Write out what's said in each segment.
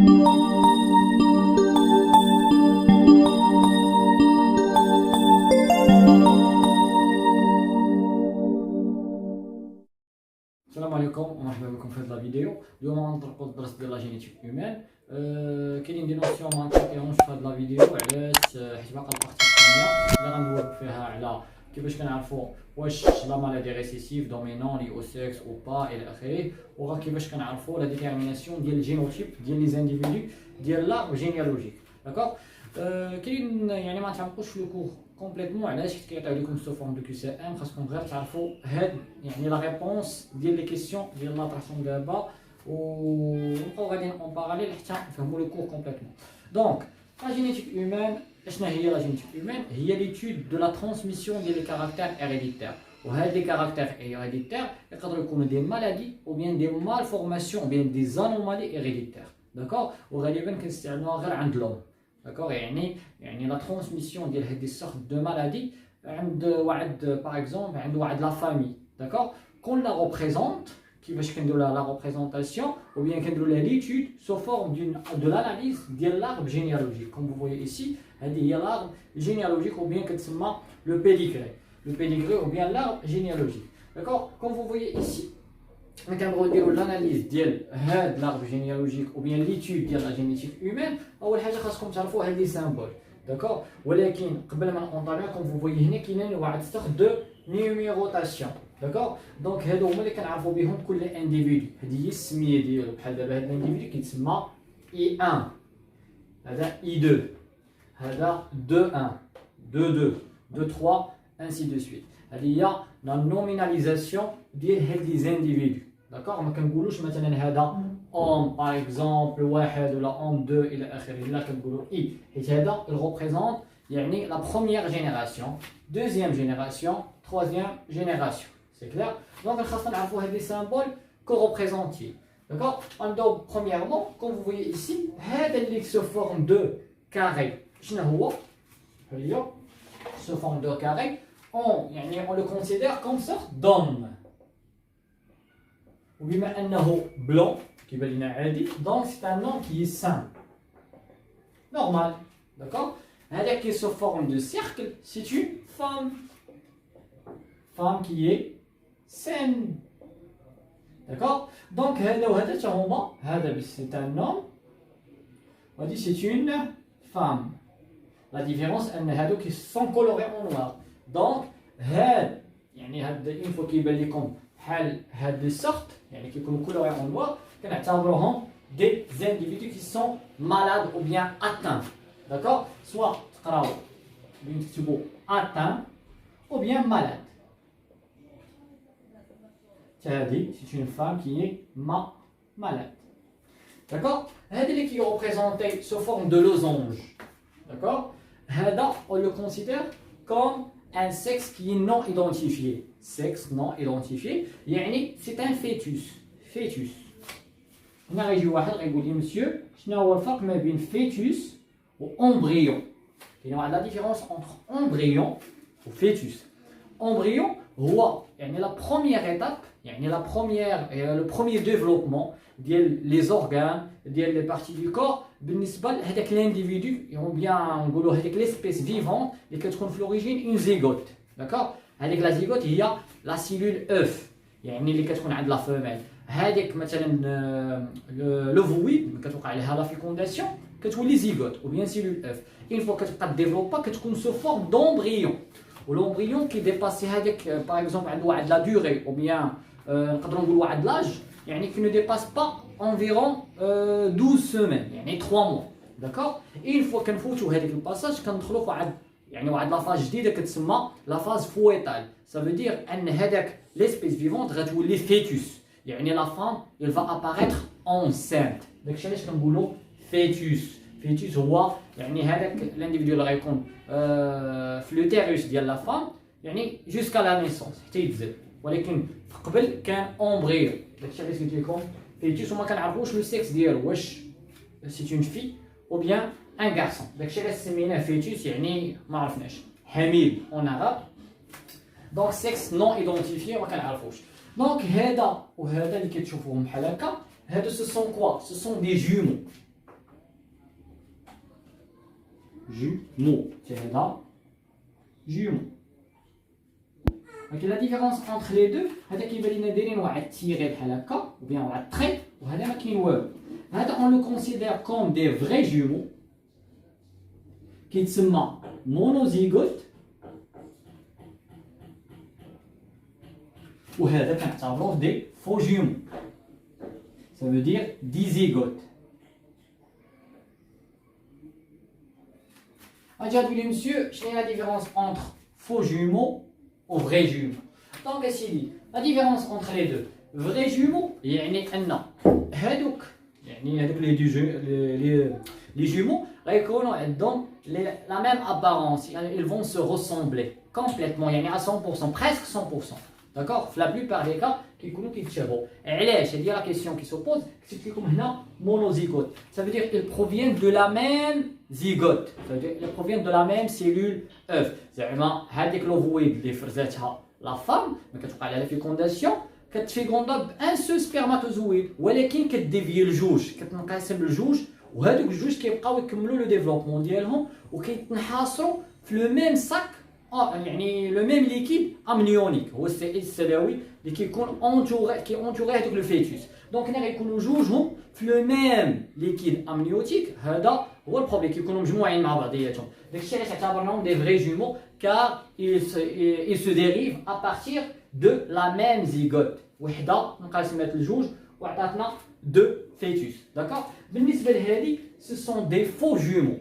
السلام عليكم ومرحبا بكم في هذه الفيديو. اليوم غنطرقوا الدرس ديال لا جينيتيك هيومان. كاينين دي نوسيون ما نطرقيهمش في هذه الفيديو، علاش؟ حيت باقا البارتي الثانيه اللي غندويو فيها على كيفاش كنعرفوا واش لا مالادي ريسيسيف دومينون لي او سيكس او با الى اخره، وغا كيفاش كنعرفوا لا ديتيرميناسيون ديال الجينوتيب ديال لي زانديفيدو ديال لا جينيالوجيك. داكوغ، كاين يعني ما نتعمقوش في الكور كومبليتمون، علاش؟ حيت كيعطيو لكم سو فورم دو كيو سي ام، خاصكم غير تعرفوا هاد يعني لا ريبونس ديال لي كيسيون ديال لا طرحتهم دابا، ونبقاو غاديين اون باراليل حتى نفهموا لو كور كومبليتمون. دونك لا جينيتيك هيومان، اشنا هي لا جينيتيك هيومان؟ هي ليتود دو لا ترانسميسيون ديال لي كاركتير هيريديتير، وهاد لي كاركتير هيريديتير يقدروا يكونوا دي مالادي او بيان دي مالفورماسيون او بيان دي زانومالي هيريديتير. داكوغ، وغالبا كنستعملوها غير عند لوم. داكوغ، يعني لا ترانسميسيون ديال هاد دي سورت دو مالادي عند واحد باغ اكزومبل عند واحد لا فامي. داكوغ، كون لا ريبريزونت كيفاش كنديروا لا ريبريزونطاسيون او بيان كنديروا لا ليتود سو فورم دو لاناليز ديال لارب جينيالوجيك. كوم فو فويي ايسي، هذه هي لارب جينيالوجيك او بيان كتسمى لو بيديغري او بيان لارب جينيالوجيك. داكوغ، كوم فو فويي ايسي ملي كنبغيو نديرو لاناليز ديال هاد لارب جينيالوجيك او بيان ليتود ديال لا جينيتيك هيومان، اول حاجه خاصكم تعرفوا هاد لي سامبول. داكوغ، ولكن قبل ما نونطاليو كوم فو فويي هنا كاينين واحد ستوك دو نيميروتاسيون. داكوغ، دونك هادو هما اللي كنعرفوا بهم كل انديفيدو، هذه هي السميه ديالو. بحال دابا هاد الانديفيدو كيتسمى اي 1، هذا اي 2، هذا 2 1، 2 2، 2 3 ainsi de suite. هذه هي لا نوميناليزاسيون ديال هاد لي زانديفيدو. داكوغ، ما كنقولوش مثلا هذا اون باغ اكزومبل واحد ولا اون 2 الى اخره، لا كنقولوا اي، حيت هذا ريبريزونت يعني لا بروميير جينيراسيون، دوزيام جينيراسيون، troisième génération. C'est clair? Donc, خاصنا نعرفوا هاد لي سامبول كو-ريبريزونتي. D'accord? Donc, premièrement, comme vous voyez ici, هذا اللي se forme de carré. شنو هو؟ هي se forme de carré. On le considère comme sorte d'homme. وبما انه blanc كيبان لنا عادي، donc c'est un homme qui est sain. Normal. D'accord? هذا qui se forme de cercle, c'est une femme. Femme qui est saine. D'accord? Donc, c'est un homme. On dit c'est une femme. La différence, c'est qu'ils sont colorés en noir. Donc, une fois qu'ils ont des sortes, qui sont colorés en noir, on des individus qui sont malades ou bien atteints. D'accord? Soit atteint ou bien malade. C'est une femme qui est malade. D'accord? Hadi qui est représenté sous forme de losange. D'accord? Hada, on le considère comme un sexe qui est non identifié. Sexe non identifié, c'est un fœtus. Fœtus. On a régi واحد غيقول لي monsieur, شنو هو الفرق ما بين fœtus و embryon. Il y a la différence entre embryon ou fœtus. Embryon, هو la première étape, le premier développement des organes, des parties du corps, بالنسبة لهذاك l'individu, ou bien نقولوا هذيك l'espèce vivante اللي كتكون في l'origine une zygote. D'accord? هذيك la zygote هي la cellule œuf, اللي كتكون عند la femelle. هذيك مثلا l'ovoïde اللي كتوقع عليها la fécondation كتولي zygote ou bien cellule œuf. Une fois كتبقى développer كتكون sous forme d'embryon. والامبريون كي ديباسي هذاك باغ اكزومبل عنده واحد لا دوري او بيان نقدروا نقولوا واحد لاج كي نو ديباس با انفيرون 12 سيمين 3 موا. داكوغ، اون فوا كنفوتوا هذيك الباساج كندخلوا في واحد لا فاز جديده كتسمى لا فاز فويتال. سا فو دير ان هذاك ليسبيس فيفونت غتولي فيتوس، لا فام il va apparaître enceinte. داكشي علاش كنقولوا فيتوس. فيتوس هو هذاك الانديفيدو اللي غيكون في لوتيروس ديال لا فام جوسكا لا نيسونس حتى يتزاد، ولكن قبل كان امبريو. داكشي علاش قلت لكم فيتوس وما كنعرفوش لو سيكس ديالو واش سي اون في او بيان ان غارسون. داكشي علاش سميناه فيتوس ما عرفناش. حميل اون عرب، دونك سيكس نون ايدونتيفيي ما كنعرفوش. دونك هذا وهذا اللي كتشوفوهم بحال هكا، هادو سو سون كوا؟ سو سون دي جومو. jumeaux. C'est هذا jumeaux. La différence entre les deux, هذا كيبان لنا دايرين واحد تيغي بحال هكا ou bien واحد تري وهذا ما كاين والو. هذا on le considère comme des vrais jumeaux كيتسمى monozygote وهذا كنعتبروه des faux jumeaux. Ça veut dire dizygote. اجي غادي لي مسيو شنو هي la différence entre faux jumeaux ou vrais jumeaux. Donc اسيدي la différence entre les deux. Vrais jumeaux يعني ان هادوك يعني هادوك les jumeaux غيكونوا عندهم la même apparence, ils vont se ressembler complètement يعني à 100%, presque 100%. D'accord? La plupart des cas كيكونوا كيتشابهوا. علاش؟ هذه la question qui se pose. كتبت لكم هنا monozygote. Ça veut dire qu'ils proviennent de la même zygote. Ça veut dire qu'ils proviennent de la même cellule œuf. زعما هذيك l'ovoïde اللي فرزاتها la femme ما كتوقع لها fécondation كتفيكوندا بان سو سبرماتوزويد ولكن كديفي لجوج كتنقسم لجوج وهذوك الجوج كيبقاو يكملوا لو ديفلوبمون ديالهم وكيتنحاصروا في لو ميم ساك يعني لو ميم ليكيد امنيونيك هو السائل السلوي اللي كيكون اونتوري هذوك لو فيتوس. دونك هنا غيكونوا جوجهم في لو ميم ليكيد امنيوتيك. هذا هو البروبليم كيكونوا مجموعين مع بعضياتهم. داكشي علاش اعتبرناهم دي فري جومو car ils se dérivent à partir de la même zygote. وحده انقسمت لجوج وعطاتنا دو فيتوس. داكور. بالنسبه لهذه سو سون دي فو جومو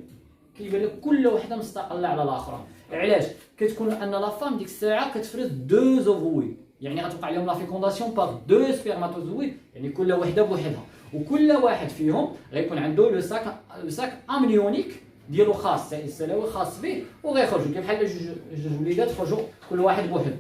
كيبان لك كل وحده مستقله على الاخرى. علاش؟ كتكون ان لا فام ديك الساعه كتفرز دو زوفويد يعني غتوقع عليهم لا فيكونداسيون باغ دو سبرماتوزويد يعني كل وحده بوحدها وكل واحد فيهم غيكون عنده لو ساك امنيونيك ديالو خاص السلوي خاص به وغيخرجوا كيف بحال جوج وليدات خرجوا كل واحد بوحده.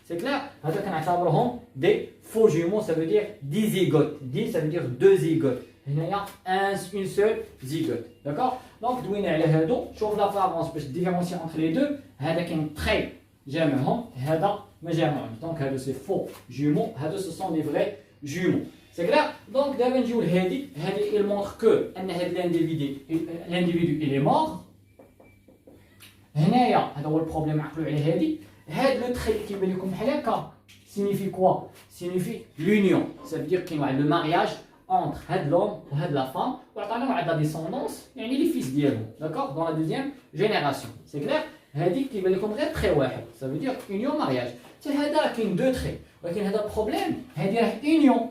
سي كلير. هذا كنعتبرهم دي فو جومو. سا فو دير دي زيغوت. دي سا فو دير دو زيغوت. هنايا اون سول زيغوت. داكور. دونك دوينا على هادو. شوف لا فافونس باش ديفيرونسي انتر لي دو. هذا كاين تري جامعهم هذا ما جامعهمش. دونك هادو سي فو جومو. هادو سو سون دي فري جومو. C'est clair. Donc دابا نجيو لهادي. هادي il montre que ان هاد l'individu il est mort. هنايا هذا هو البروبليم عقلوا على هادي. هاد لو تري كيبان لكم بحال هكا signifie quoi? Signifie l'union. Ça veut dire كاين واحد لو مارياج entre هاد لوم وهاد لا فام وعطانا واحد لا ديسوندونس يعني لي فيس ديالهم. داكور. دون لا دوزيام جينيراسيون. سي كلير. هادي كيبان لكم غير تري واحد. Ça veut dire union مارياج. حتى هذا كاين دو تري ولكن هذا البروبليم هادي راه union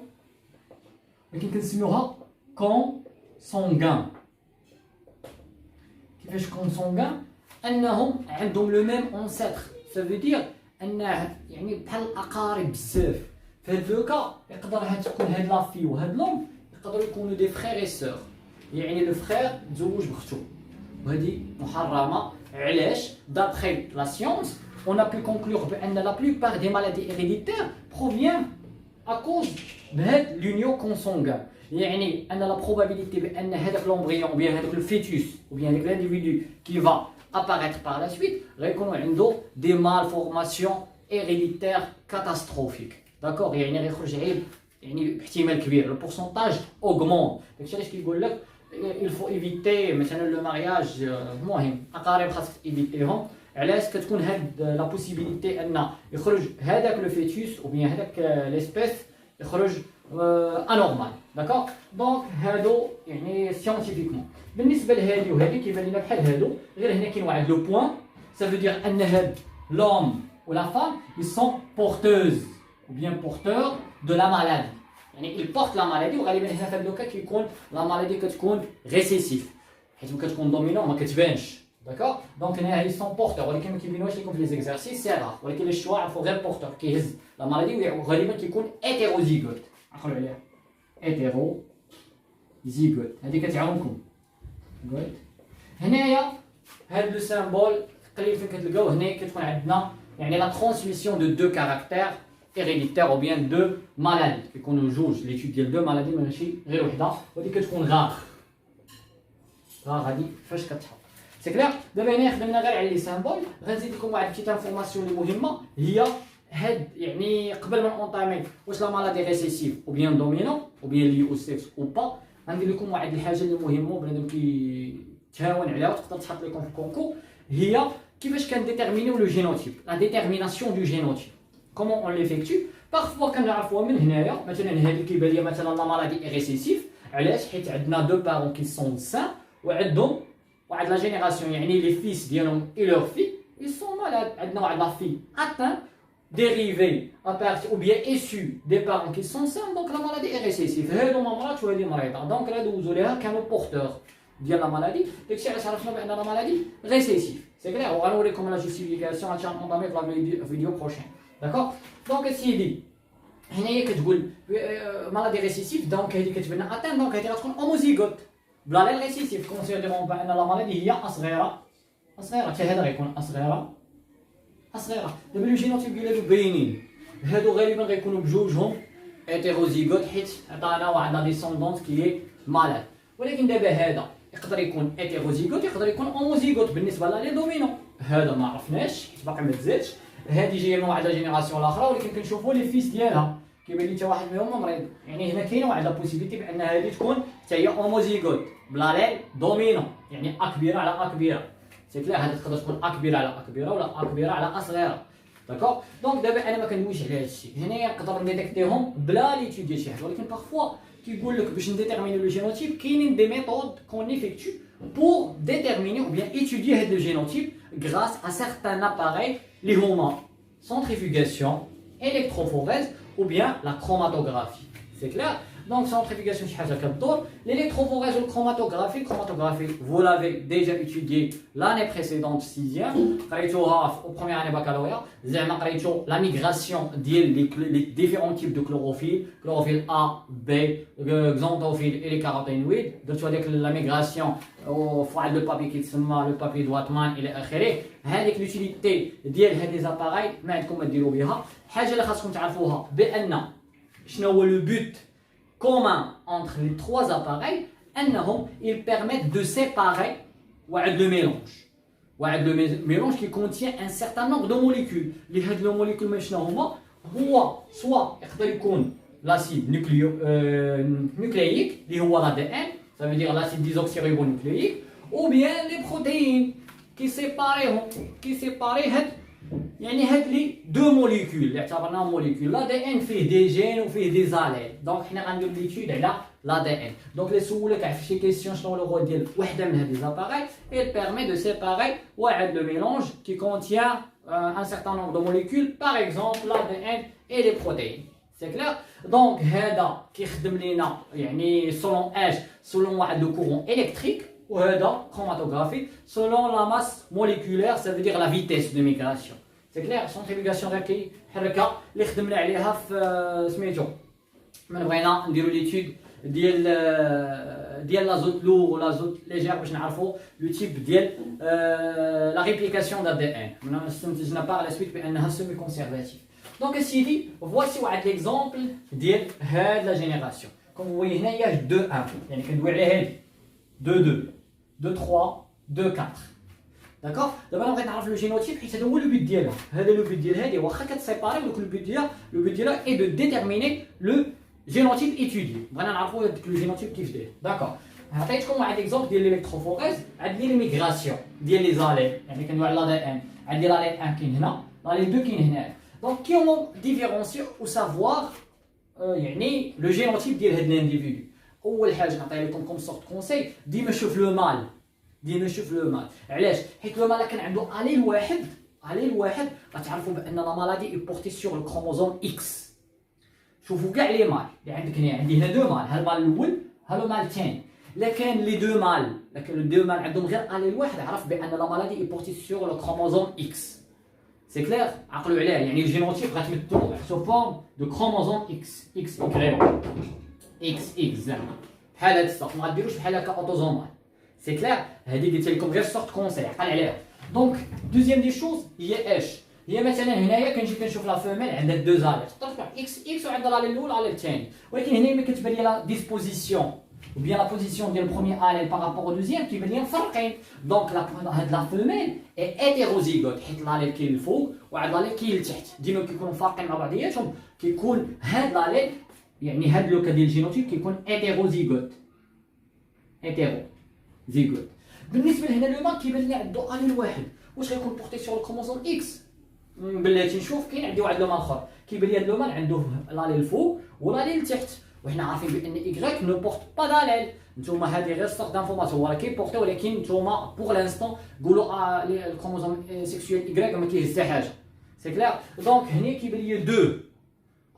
ولكن كنسميوها كون سونغان. كيفاش كون سونغان؟ انهم عندهم لو ميم اونسيتر. سا فو دير ان يعني بحال الاقارب بزاف. في هاد لو كا يقدر تكون هاد لافي وهاد لوم يقدروا يكونوا دي فرير اي سور يعني لو فرير تزوج بختو وهادي محرمه. علاش؟ دابخي لا سيونس on a pu conclure بان la plupart des maladies héréditaires provient à cause de l'union consanguine. يعني ان la probabilité بان هذاك l'embryon ou bien هذاك le fœtus ou bien هذاك l'individu qui va apparaître par la suite غيكونوا عنده des malformations héréditaires catastrophiques. داكور. يعني غيخرج عيب يعني باحتمال كبير. لو بورسونتاج اوغمون. داكشي علاش كيقول لك il faut éviter مثلا لو مارياج. المهم اقارب خاصك ايفيتيهم. علاش؟ كتكون هاد لا بوسيبيليتي ان يخرج هذاك لو فيتوس او بيان هذاك ليسبيس يخرج انورمال. داكور. دونك هادو يعني سيانتيفيكمون. بالنسبه لهادي وهادي كيبان لنا بحال هادو غير هنا كاين واحد لو بوين. سا فو دير ان هاد لوم ولا فام ils sont porteuses ou bien porteurs de la maladie. يعني ils portent la maladie وغالبا هنا في هاد لوكا كيكون لا مالادي كتكون ريسيسيف حيت ملي كتكون دومينون ما كتبانش. داكور. دونك هنا هي سون بورتور ولكن ما كيبينوش لكم في لي زيكزارسيس سي رار ولكن الشوا عرفوا غير بورتور كيهز لا مالادي وغالبا كيكون هيتيروزيغوت. عقلوا عليها هيتيرو زيغوت. هذه كتعاونكم. هنايا هاد لو سامبول قليل فين كتلقاو. هنا كتكون عندنا يعني لا ترانسميسيون دو دو كاركتير héréditaire ou bien deux maladies كيكونوا جوج ليتود ديال دو مالادي ماشي غير وحده ودي كتكون غار هادي فاش كتحط. سي كلير. دابا هنا خدمنا غير على لي سامبول. غنزيد لكم واحد بتيت انفورماسيون اللي مهمه هي هاد يعني قبل ما نونطامي واش لا مالادي ريسيسيف او بيان دومينون او بيان لي او سيكس او با غندير لكم واحد الحاجه اللي مهمه بنادم تهاون عليها وتقدر تحط لكم في الكونكور هي كيفاش كنديتيرمينيو لو جينوتيب لا ديتيرميناسيون دو جينوتيب كومون اون ليفيكتو بارفوا كنعرفوها من هنايا مثلا هذه كيبان لي مثلا لا مالادي ريسيسيف علاش حيت عندنا دو بارون كي سون سان وعندهم واحد لا جينيراسيون يعني لي فيس ديالهم اي لور في ils sont malades عندنا واحد لا في atteint dérivé à partir ou bien issu des parents qui sont sains donc la maladie est récessive هادو مرات وهادي مريضه دونك راه دوزو ليها كانوا بورتور ديال لا مالادي داكشي علاش عرفنا بان لا مالادي ريسيسيف سي كلير وغنوريكم لا جوستيفيكاسيون غادي نضامي في الفيديو بروشين داكور دونك سيدي هنايا كتقول مالادي ريسيسيف دونك هذه كتبان اتان دونك هذه غتكون اوموزيغوت بلا لا ريسيسيف كونسيديرون بان لا مالادي هي اصغيره حتى هذا غيكون اصغيره دابا لو جينوتيب ديالو باينين هادو غالبا غيكونوا بجوجهم هيتيروزيغوت حيت عطانا واحد لا ديسوندونس كي مالاد ولكن دابا هذا يقدر يكون هيتيروزيغوت يقدر يكون اوموزيغوت بالنسبه لي دومينون هذا ما عرفناش حيت باقي ما تزادش هذه جايه من واحد لا جينيراسيون الاخرى ولكن كنشوفوا لي فيس ديالها كيبان لي حتى واحد منهم مريض يعني هنا كاينه واحد لا بوسيبيتي بان هذه تكون حتى هي اوموزيغوت بلا لي دومينون يعني ا كبيره على ا كبيره سي كلير هذه تقدر تكون ا كبيره على ا كبيره ولا ا كبيره على ا صغيره داكوغ دونك دابا انا ما كندويش على هذا الشيء هنايا نقدر نديتيكتيهم بلا ليتود ديال شي حاجه ولكن بارفوا كيقول لك باش نديتيرمينيو لو جينوتيب كاينين دي ميثود كون ايفيكتو بور ديتيرميني ou bien étudier هذا لو جينوتيب grâce à certains appareils اللي هما centrifugation électrophorèse ou bien la chromatographie c'est clair donc centrifugation شي حاجه كدور l'électrophorèse ou chromatographie vous l'avez déjà étudié l'année précédente 6e قريتوها au première année baccalauréat زعما قريتو la migration ديال les différents types de chlorophylle A B xanthophylle et les caroténoïdes درتو هذيك la migration فواحد لو بابي كيتسمى لو بابي دواتمان الى اخره هذيك لوتيليتي ديال هاد لي زاباراي ما عندكم ما ديروا بها حاجه اللي خاصكم تعرفوها بان شنو هو لو بوت commun entre les trois appareils ils permettent de séparer le mélange qui contient un certain nombre de molécules les molécules soit l'acide nucléique l'ADN ça veut dire l'acide désoxyribonucléique ou bien les protéines qui séparent يعني هاد لي دو موليكول اللي اعتبرناهم موليكول لا دي ان فيه دي جين وفيه دي زاليل دونك حنا غنديرو ليتود على لا دي ان دونك لي سولك في شي كيسيون شنو هو الرول ديال وحده من هاد لي زاباراي il permet de séparer واحد لو ميلونج qui contient un certain nombre de molécules par exemple l'ADN et les protéines c'est clair donc هذا كيخدم لينا يعني selon اش selon واحد لو courant électrique وهذا chromatographie selon la masse moléculaire ça veut dire la vitesse de migration c'est clair centrifugation غير كيحركها اللي خدمنا عليها في سميتو من بغينا نديرو ليتود ديال لازوت لور ولا لازوت ليجير باش نعرفوا لو تيب ديال لا ريبليكاسيون دا دي ان من استنتجنا باغ لا سويت بانها سيمي كونسيرفاتيف دونك سيدي فواسي واحد ليكزامبل ديال هاد لا جينيراسيون كوم فوي هنايا 2 1 يعني كندوي على هادي 2 2 2 3 2 4 داكوغ دابا انا بغيت نعرف لو جينوتيب حيت هذا هو لو بيت ديالها هذا لو بيت ديال هذه واخا كتسيباري ولكن لو بيت ديالها اي دو ديتيرميني لو جينوتيب ايتودي بغينا نعرفوا هذاك لو جينوتيب كيف داير داكوغ عطيتكم واحد اكزومبل ديال ليليكتروفوريز عندي لي ميغراسيون ديال لي زالين يعني كندوي على لا دي ان عندي لا لين 1 كاين هنا لا لين 2 كاين هنا دونك كي اون ديفيرونسيو او سافوار يعني لو جينوتيب ديال هاد الانديفيدو اول حاجه نعطي لكم كوم سورت كونساي ديما شوف لو مال علاش حيت لو مال كان عنده اليل واحد غتعرفوا بان لا مالادي اي بورتي سور لو كروموزوم اكس شوفوا كاع لي مال اللي عندك هنا عندي هنا دو مال ها المال الاول ها المال الثاني الا كان لي دو مال عندهم غير اليل واحد عرف بان لا مالادي اي بورتي سور لو كروموزوم اكس سي كلير عقلوا عليه يعني الجينوتيب غتمثلو سو فورم دو كروموزوم اكس زعما بحال هاد الصوت ما غديروش بحال هكا اوتوزومال سي كلير هذه قلت لكم غير سورت كونساي عقل عليها دونك دوزيام دي شوز هي اش هي مثلا هنايا كنجي كنشوف لا فيميل عندها دو زالير تقدر تبع اكس وعندها لا الاول لا الثاني ولكن هنا ملي كتبان لي لا ديسبوزيسيون ou bien la position ديال البروميير allèle par rapport au deuxième كيبان لي فرقين دونك هاد لا فيميل اي هيتيروزيغوت حيت لاليل كاين الفوق وعاد لاليل كاين لتحت ديما كيكونوا فارقين مع بعضياتهم كيكون هاد لاليل يعني هاد لوكا ديال الجينوتيب كيكون هيتيروزيغوت بالنسبه لهنا لو مال كيبان لي عنده اليل واحد، واش غيكون بورتي سور الكروموزوم اكس؟ بلاتي نشوف كاين عندي واحد لو مال اخر كيبان لي هاد لو مال عنده لاليل الفوق والاليل التحت، وحنا عارفين بان ايكغيك نو بورت با داليل. نتوما هادي غير ستوك دانفورماسيون هو راه كيبورتي، ولكن نتوما بوغ لانستون قولوا الكروموزوم سيكسيوال ايكغيك ما كيهز حتى حاجه، سي كلير. دونك هنا كيبان لي 2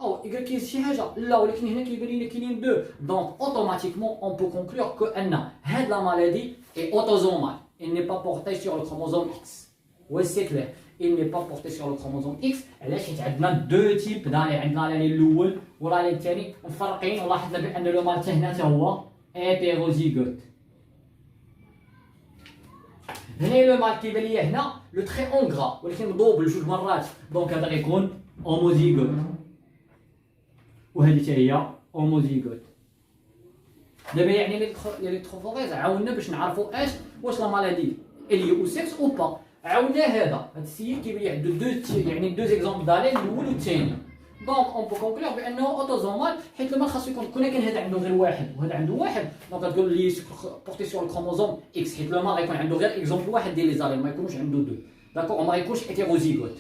او ايكغيك كيهز شي حاجه لا، ولكن هنا كيبان لي كاينين 2. دونك اوتوماتيكمون اون بو كونكلور كو ان هاد لا مالادي اي اوتوزومال، il n'est pas porté sur le chromosome X. Ouais, c'est clair. Il n'est pas porté sur le chromosome X. علاش؟ حيت عندنا دو تيب دالي، عندنا الاليل الاول والاليل الثاني مفرقين، ولاحظنا بان لو مال حتى هنا حتى هو هيتيروزيغوت. هنا لو مال كيبان ليا هنا لو تري اونغرا، ولكن مضوبل جوج مرات، دونك هذا غيكون اوموزيغوت، وهذه حتى هي اوموزيغوت. دابا يعني لي ليكتروفوريز عاونا باش نعرفوا واش لا مالادي اللي او سيكس او با. عاونا هذا السيد كيبان لي عنده يعني دو زيكزومبل داليل الاول والثاني. دونك اون بو كونكلور بانه اوتوزومال، حيت المال خاصو يكون كان هذا عنده غير واحد وهذا عنده واحد، دونك غتقول لي بورتي سور الكروموزوم اكس، حيت المال غيكون عنده غير اكزومبل واحد ديال لي زاليل، ما يكونوش عنده دو. داكور، ما غيكونش هيتيروزيغوت،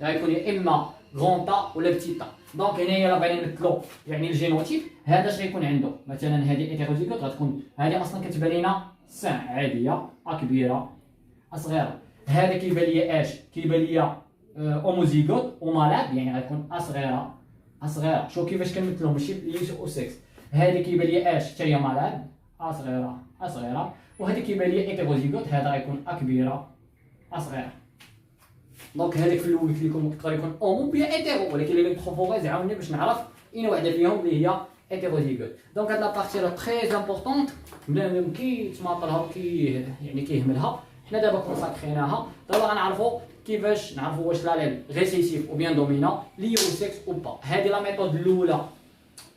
غيكون يا اما غون تا ولا بتي تا. دونك هنايا راه بغينا نمثلو يعني الجينوتيب، هذا اش غيكون عنده. مثلا هذه هيتيروزيغوت غتكون هذه اصلا كتبان لينا سان عاديه كبيره صغيره. هذا كيبان ليا كيبان ليا اوموزيغوت ومالاد، يعني غتكون صغيره. شوف كيفاش كنمثلهم ماشي ليش او سكس. هذه كيبان ليا حتى هي مالاد صغيره، وهذه كيبان ليا هيتيروزيغوت، هذا غيكون كبيره صغيره. دونك هذاك في الاول قلت لكم يقدر يكون اومو بيا هيتيرو، ولكن لي ليكتروفوريز عاوني باش نعرف اين واحده فيهم اللي هي هيتيروزيغوت. دونك هاد لا بارتي راه تري امبورطونط، بنادم كي تماطلها يعني كيهملها. حنا دابا كونساكريناها، دابا غنعرفوا كيفاش نعرفوا واش لاليل ريسيسيف او بيان دومينون لي او سيكس او با. هذه لا ميثود الاولى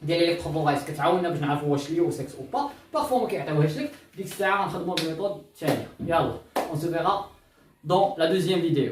ديال لي ليكتروفوريز كتعاوننا باش نعرفوا واش لي او سيكس او با. بارفو ما كيعطيوهاش لك، ديك الساعه غنخدموا بالميثود الثانيه. يلا اون سو فيغا دون لا دوزيام فيديو.